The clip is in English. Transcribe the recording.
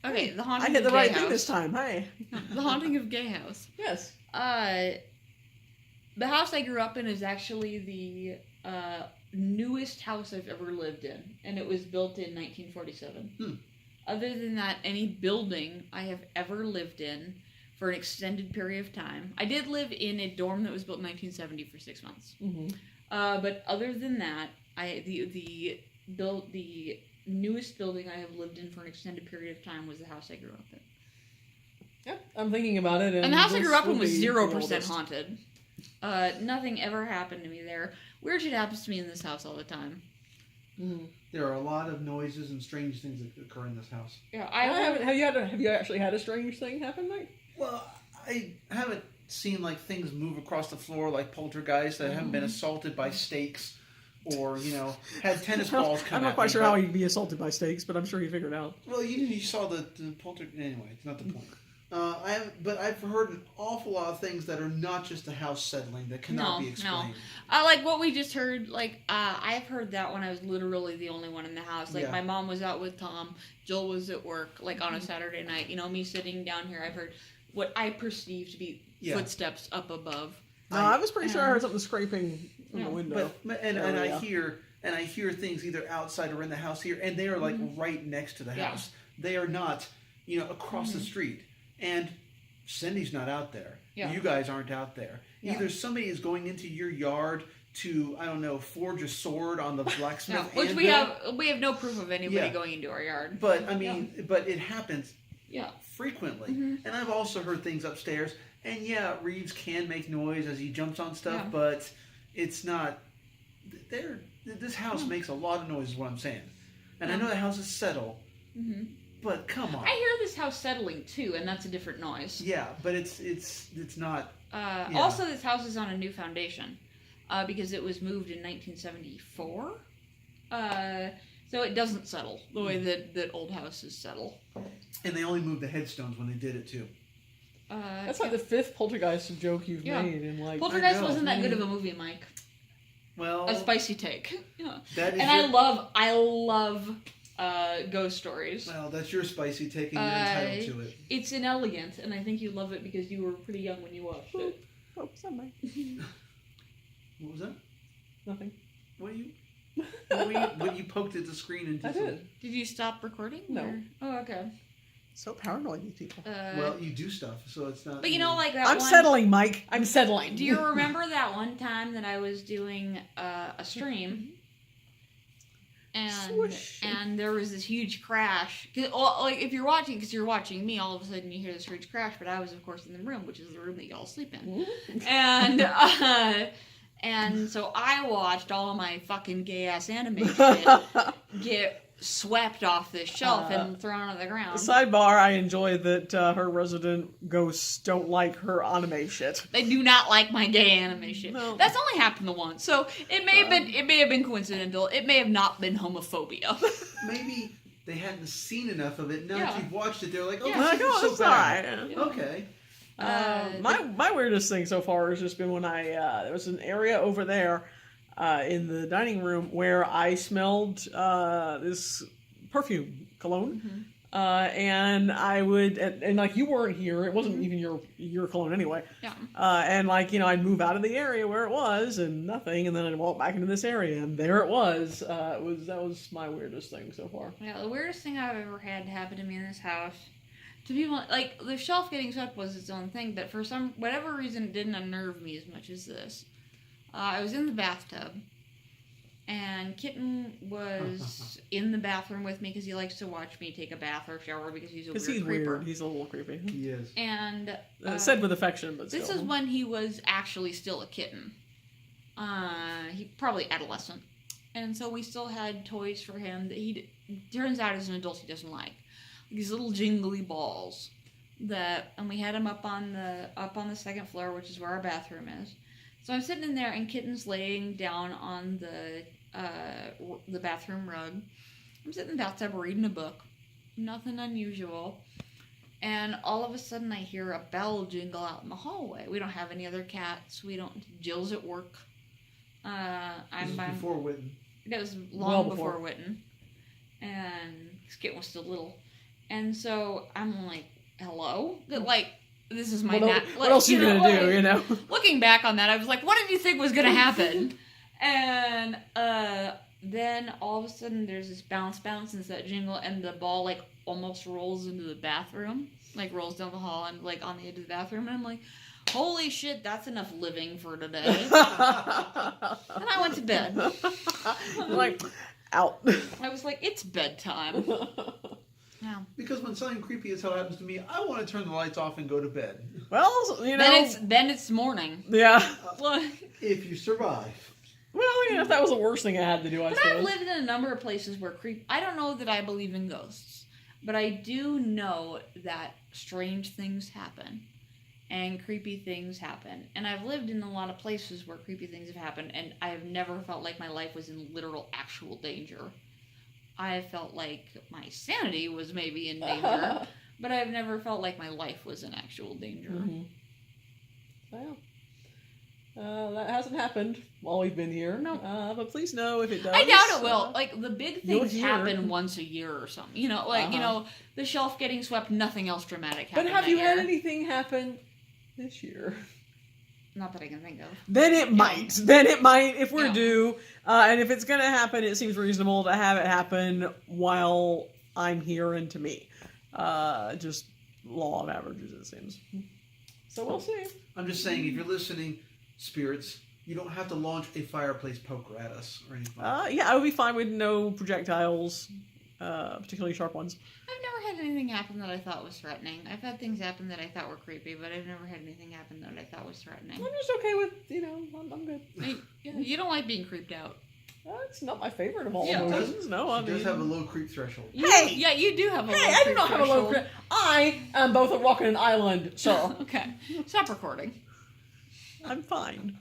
Okay, the haunting I hit of the Gay right House. thing this time. Hey. The haunting of Gay House. Yes. The house I grew up in is actually the newest house I've ever lived in, and it was built in 1947. Other than that, any building I have ever lived in for an extended period of time. I did live in a dorm that was built in 1970 for 6 months. But other than that, the newest building I have lived in for an extended period of time was the house I grew up in. Yeah, I'm thinking about it. And the house I grew up in was 0% oldest. haunted. Nothing ever happened to me there. Weird shit happens to me in this house all the time. There are a lot of noises and strange things that occur in this house. Yeah, Have you actually had a strange thing happen, Mike? Well, I haven't seen like things move across the floor like poltergeists. I haven't been assaulted by stakes, or had tennis balls come. I'm not quite sure how he'd be assaulted by stakes, but I'm sure he figured it out. Well, you saw the poltergeist. Anyway, it's not the point. But I've heard an awful lot of things that are not just the house settling that cannot be explained. Like what we just heard, I've heard that when I was literally the only one in the house. Like, my mom was out with Tom, Joel was at work, on a Saturday night. Me sitting down here, I've heard what I perceive to be footsteps up above. No, I was pretty sure I heard something scraping from the window. I hear things either outside or in the house here, and they are like right next to the house. They are not, across the street. And Cindy's not out there. Yeah. You guys aren't out there. Yeah. Either somebody is going into your yard to, I don't know, forge a sword on the blacksmith which anvil. we have no proof of anybody going into our yard. But but it happens frequently. Mm-hmm. And I've also heard things upstairs. And Reeves can make noise as he jumps on stuff, but it's not. This house makes a lot of noise, is what I'm saying. And I know the houses settle. But come on. I hear this house settling too, and that's a different noise. Yeah, but it's not. Also, this house is on a new foundation because it was moved in 1974. So it doesn't settle the way that old houses settle. And they only moved the headstones when they did it too. That's like the fifth poltergeist joke you've made in Poltergeist wasn't that good of a movie, Mike. Well, a spicy take. That is I love ghost stories. Well, that's your spicy take, and you're entitled to it. It's inelegant, and I think you love it because you were pretty young when you watched it. Oh, somebody. What was that? Nothing. When you poked at the screen and I did. Did you stop recording? No. Or? Oh, okay. So paranoid, these people. Well, you do stuff, so it's not. But like that. I'm settling, Mike. I'm settling. Do you remember that one time that I was doing a stream? And there was this huge crash. If you're watching, because you're watching me, all of a sudden you hear this huge crash. But I was, of course, in the room, which is the room that y'all sleep in. And so I watched all of my fucking gay ass anime shit get swept off this shelf and thrown on the ground. Sidebar: I enjoy that her resident ghosts don't like her anime shit. They do not like my gay anime shit. No. That's only happened to once, so it may have been coincidental. It may have not been homophobia. Maybe they hadn't seen enough of it. Now that Yeah. you've watched it, they're like, "Oh, Yeah. this isn't so bad." Yeah. Okay. My weirdest thing so far has just been when there was an area over there in the dining room where I smelled this perfume cologne, and I would and like you weren't here, it wasn't even your cologne anyway. Yeah. And I'd move out of the area where it was and nothing, and then I'd walk back into this area and there it was. That was my weirdest thing so far. Yeah, the weirdest thing I've ever had happen to me in this house. To people, the shelf getting swept was its own thing, but for whatever reason, it didn't unnerve me as much as this. I was in the bathtub, and Kitten was in the bathroom with me because he likes to watch me take a bath or shower because he's a weird creeper. Weird. He's a little creepy. He is. And said with affection, but this still. is when he was actually still a kitten. He probably adolescent, and so we still had toys for him that turns out as an adult he doesn't like. These little jingly balls and we had him up on the second floor, which is where our bathroom is. So I'm sitting in there and Kitten's laying down on the bathroom rug. I'm sitting in the bathtub reading a book. Nothing unusual. And all of a sudden I hear a bell jingle out in the hallway. We don't have any other cats. Jill's at work. This was before Witten. That was long before Witten. And Kitten was still little. And so I'm like, hello? Like, this is my what else are you going to do, you know? Looking back on that, I was like, what did you think was going to happen? And then all of a sudden there's this bounce and that jingle, and the ball like almost rolls into the bathroom, like rolls down the hall and like on the edge of the bathroom, and I'm like, holy shit, that's enough living for today. And I went to bed. Like, out. I was like, it's bedtime. Yeah. Because when something creepy as hell happens to me, I want to turn the lights off and go to bed. Well, you know. Then it's morning. Yeah. If you survive. Well, if that was the worst thing I had to do, I suppose. I've lived in a number of places where I don't know that I believe in ghosts, but I do know that strange things happen and creepy things happen. And I've lived in a lot of places where creepy things have happened, and I have never felt like my life was in literal, actual danger. I have felt like my sanity was maybe in danger, but I've never felt like my life was in actual danger. Mm-hmm. Well. That hasn't happened while we've been here. No. But please know if it does. I doubt it will. Like, the big things hear. happen once a year or something. You know, like, you know, the shelf getting swept, nothing else dramatic happened. But have you that had year. anything happen this year? Not that I can think of. Then it might. Then it might, if we're Yeah. due. And if it's going to happen, it seems reasonable to have it happen while I'm here and to me. Just law of averages, it seems. So we'll see. I'm just saying, if you're listening, spirits, you don't have to launch a fireplace poker at us or anything. Yeah, I would be fine with no projectiles, particularly sharp ones. I've never had anything happen that I thought was threatening. I've had things happen that I thought were creepy, but I've never had anything happen that I thought was threatening. I'm just okay with, I'm good. You don't like being creeped out. It's not my favorite of all Yeah, emotions. No, I She mean... does have a low creep threshold. Hey! Yeah, you do have a low Hey, I do creep not have a low threshold. creep. I am both a rock and an island, sir. Okay, stop recording. I'm fine.